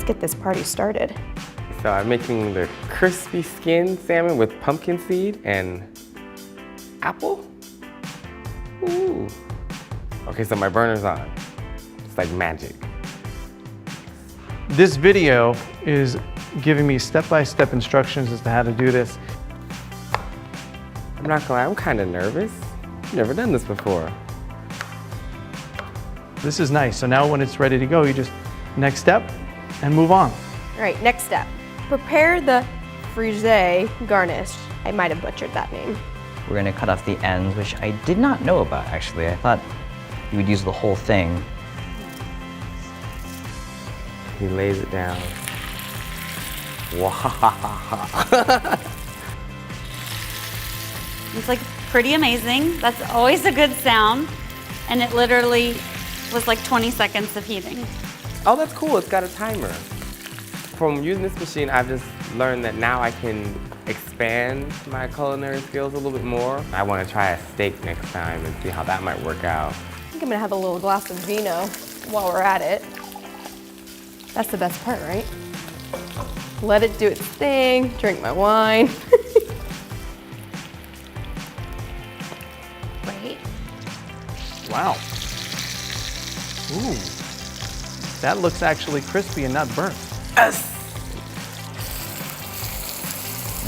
get this party started. So I'm making the crispy skin salmon with pumpkin seed and apple. Ooh. Okay, so my burner's on. It's like magic. This video is giving me step-by-step instructions as to how to do this. I'm not gonna lie, I'm kind of nervous. I've never done this before. This is nice. So now when it's ready to go, you just next step and move on. All right, next step. Prepare the frise garnish. I might have butchered that name. We're gonna cut off the ends, which I did not know about actually. I thought you would use the whole thing. He lays it down. Wow. It's like pretty amazing. That's always a good sound. And it literally was like 20 seconds of heating. Oh, that's cool, it's got a timer. From using this machine, I've just learned that now I can expand my culinary skills a little bit more. I want to try a steak next time and see how that might work out. I think I'm gonna have a little glass of vino while we're at it. That's the best part, right? Let it do its thing, drink my wine. Right? Wow. Ooh. That looks actually crispy and not burnt. Yes!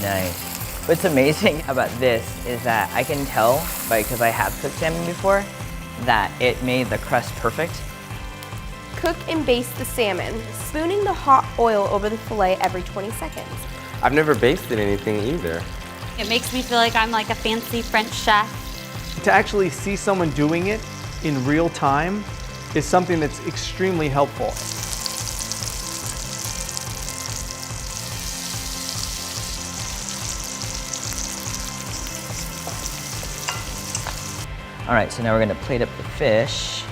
Nice. What's amazing about this is that I can tell, because I have cooked salmon before, that it made the crust perfect. Cook and baste the salmon, spooning the hot oil over the fillet every 20 seconds. I've never basted anything either. It makes me feel like I'm like a fancy French chef. To actually see someone doing it in real time is something that's extremely helpful. All right, so now we're gonna plate up the fish.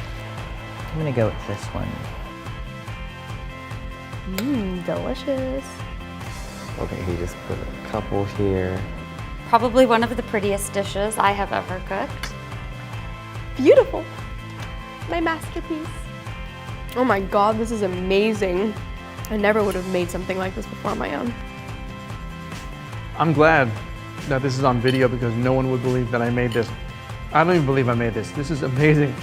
I'm gonna go with this one. Delicious. Okay, he just put a couple here. Probably one of the prettiest dishes I have ever cooked. Beautiful. My masterpiece. Oh my God, this is amazing. I never would have made something like this before on my own. I'm glad that this is on video because no one would believe that I made this. I don't even believe I made this. This is amazing.